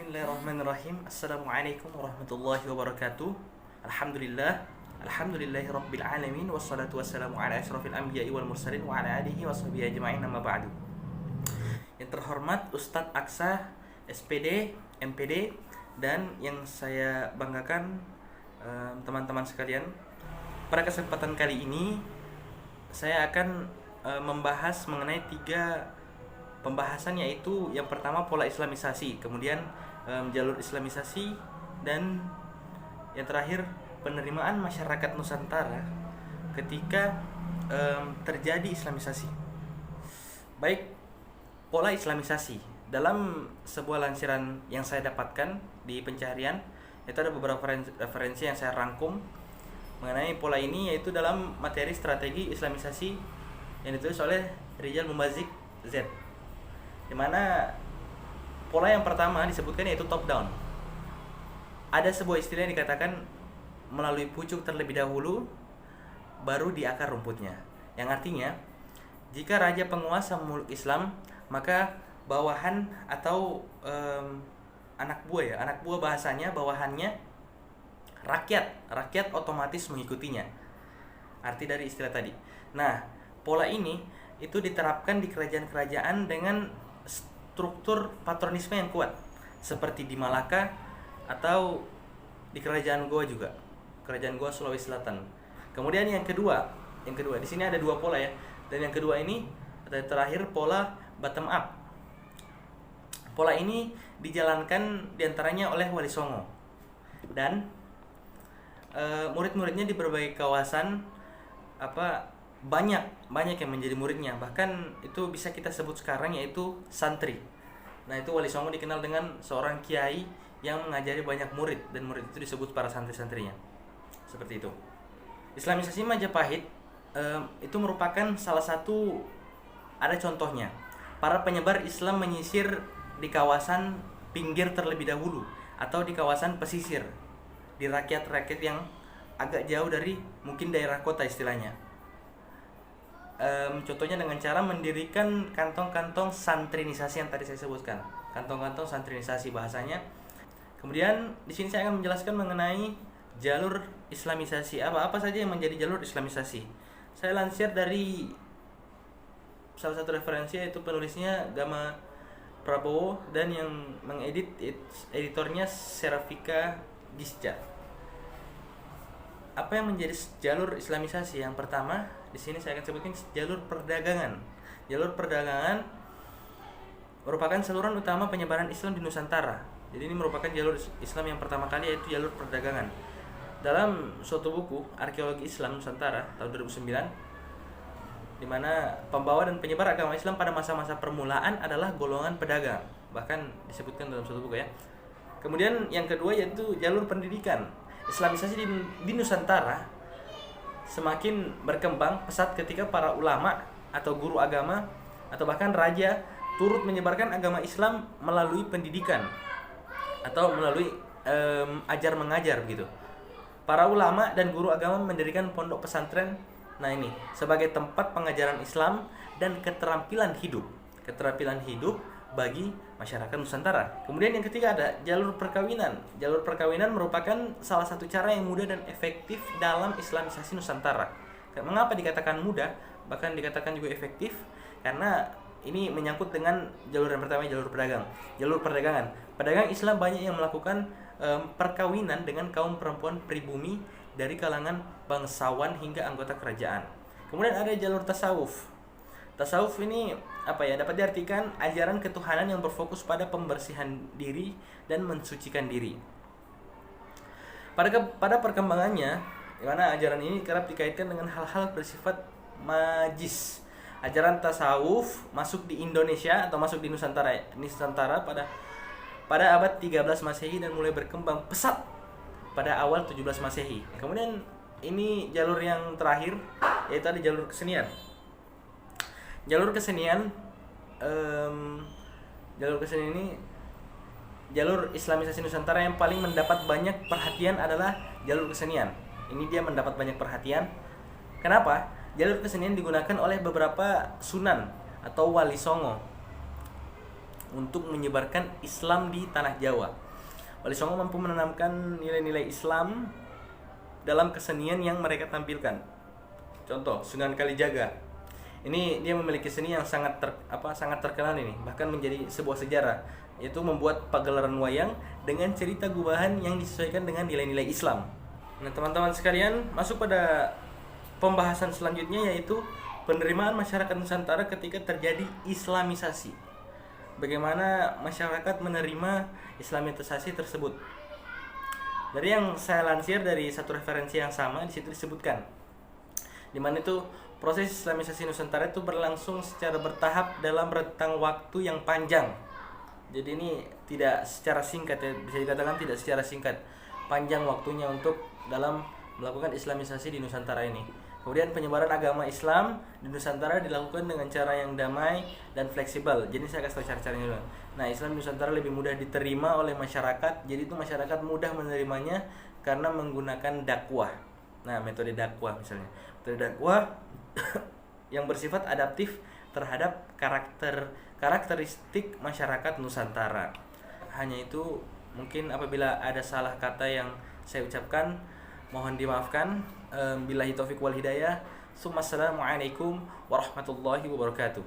Bismillahirrahmanirrahim. Assalamualaikum warahmatullahi wabarakatuh. Alhamdulillah. Alhamdulillahi rabbil alamin. Wassalatu wassalamu ala asyrafil anbiya'i wal mursalin wa ala alihi wa sahbihi ajma'in, amma ba'du. Yang terhormat Ustadz Aksa, SPD, MPD, dan yang saya banggakan teman-teman sekalian, pada kesempatan kali ini saya akan membahas mengenai 3 pembahasan, yaitu yang pertama pola islamisasi, kemudian jalur islamisasi, dan yang terakhir penerimaan masyarakat Nusantara ketika terjadi islamisasi. Baik, pola islamisasi dalam sebuah lansiran yang saya dapatkan di pencarian, itu ada beberapa referensi yang saya rangkum mengenai pola ini, yaitu dalam materi strategi islamisasi yang ditulis oleh Rijal Mubazik Z, di mana pola yang pertama disebutkan yaitu top down. Ada sebuah istilah yang dikatakan melalui pucuk terlebih dahulu, baru di akar rumputnya. Yang artinya, jika raja penguasa memeluk Islam, maka bawahan atau anak buah bahasanya, bawahannya rakyat otomatis mengikutinya. Arti dari istilah tadi. Nah, pola ini itu diterapkan di kerajaan-kerajaan dengan struktur patronisme yang kuat, seperti di Malaka atau di kerajaan Goa juga, kerajaan Goa Sulawesi Selatan. Kemudian yang kedua di sini ada 2 pola ya, dan yang kedua ini terakhir pola bottom up. Pola ini dijalankan diantaranya oleh Wali Songo dan murid-muridnya di berbagai kawasan banyak yang menjadi muridnya, bahkan itu bisa kita sebut sekarang yaitu santri. Nah, itu Wali Songo dikenal dengan seorang kiai yang mengajari banyak murid, dan murid itu disebut para santri-santrinya. Seperti itu. Islamisasi Majapahit itu merupakan salah satu, ada contohnya. Para penyebar Islam menyisir di kawasan pinggir terlebih dahulu atau di kawasan pesisir, di rakyat-rakyat yang agak jauh dari mungkin daerah kota istilahnya. Contohnya dengan cara mendirikan kantong-kantong santrinisasi yang tadi saya sebutkan, kantong-kantong santrinisasi bahasanya. Kemudian di sini saya akan menjelaskan mengenai jalur islamisasi, apa saja yang menjadi jalur islamisasi. Saya lansir dari salah satu referensi, yaitu penulisnya Gama Prabowo, dan yang mengedit editornya Serafika Gisja. Apa yang menjadi jalur islamisasi? Yang pertama, di sini saya akan sebutkan jalur perdagangan. Jalur perdagangan merupakan saluran utama penyebaran Islam di Nusantara. Jadi ini merupakan jalur Islam yang pertama kali, yaitu jalur perdagangan. Dalam suatu buku Arkeologi Islam Nusantara tahun 2009, di mana pembawa dan penyebar agama Islam pada masa-masa permulaan adalah golongan pedagang. Bahkan disebutkan dalam suatu buku ya. Kemudian yang kedua yaitu jalur pendidikan. Islamisasi di Nusantara semakin berkembang pesat ketika para ulama atau guru agama atau bahkan raja turut menyebarkan agama Islam melalui pendidikan atau melalui ajar mengajar begitu. Para ulama dan guru agama mendirikan pondok pesantren, nah ini sebagai tempat pengajaran Islam dan keterampilan hidup bagi masyarakat Nusantara. Kemudian yang ketiga ada jalur perkawinan. Jalur perkawinan merupakan salah satu cara yang mudah dan efektif dalam islamisasi Nusantara. Mengapa dikatakan mudah, bahkan dikatakan juga efektif? Karena ini menyangkut dengan jalur yang pertama, jalur pedagang. Jalur perdagangan. Pedagang Islam banyak yang melakukan perkawinan dengan kaum perempuan pribumi dari kalangan bangsawan hingga anggota kerajaan. Kemudian ada jalur tasawuf. Tasawuf ini dapat diartikan ajaran ketuhanan yang berfokus pada pembersihan diri dan mensucikan diri. Pada perkembangannya, di mana ajaran ini kerap dikaitkan dengan hal-hal bersifat magis. Ajaran tasawuf masuk di Indonesia atau masuk di Nusantara pada abad 13 Masehi dan mulai berkembang pesat pada awal 17 Masehi. Kemudian ini jalur yang terakhir, yaitu ada jalur kesenian. Jalur kesenian ini jalur islamisasi Nusantara yang paling mendapat banyak perhatian adalah jalur kesenian. Ini dia mendapat banyak perhatian. Kenapa? Jalur kesenian digunakan oleh beberapa sunan atau wali songo untuk menyebarkan Islam di tanah Jawa. Wali Songo mampu menanamkan nilai-nilai Islam dalam kesenian yang mereka tampilkan. Contoh, Sunan Kalijaga. Ini dia memiliki seni yang sangat terkenal ini, bahkan menjadi sebuah sejarah, yaitu membuat pagelaran wayang dengan cerita gubahan yang disesuaikan dengan nilai-nilai Islam. Nah, teman-teman sekalian, masuk pada pembahasan selanjutnya, yaitu penerimaan masyarakat Nusantara ketika terjadi Islamisasi. Bagaimana masyarakat menerima Islamisasi tersebut? Dari yang saya lansir dari satu referensi yang sama, di situ disebutkan, di mana itu proses Islamisasi Nusantara itu berlangsung secara bertahap dalam rentang waktu yang panjang. Jadi ini tidak secara singkat, ya, bisa dikatakan tidak secara singkat, panjang waktunya untuk dalam melakukan Islamisasi di Nusantara ini. Kemudian penyebaran agama Islam di Nusantara dilakukan dengan cara yang damai dan fleksibel. Jadi saya kasih tahu cara-caranya dulu. Nah, Islam di Nusantara lebih mudah diterima oleh masyarakat. Jadi itu masyarakat mudah menerimanya karena menggunakan dakwah. Nah, metode dakwah misalnya. Metode dakwah yang bersifat adaptif terhadap karakteristik masyarakat Nusantara. Hanya itu, mungkin apabila ada salah kata yang saya ucapkan, mohon dimaafkan. Billahi taufiq wal hidayah. Assalamualaikum warahmatullahi wabarakatuh.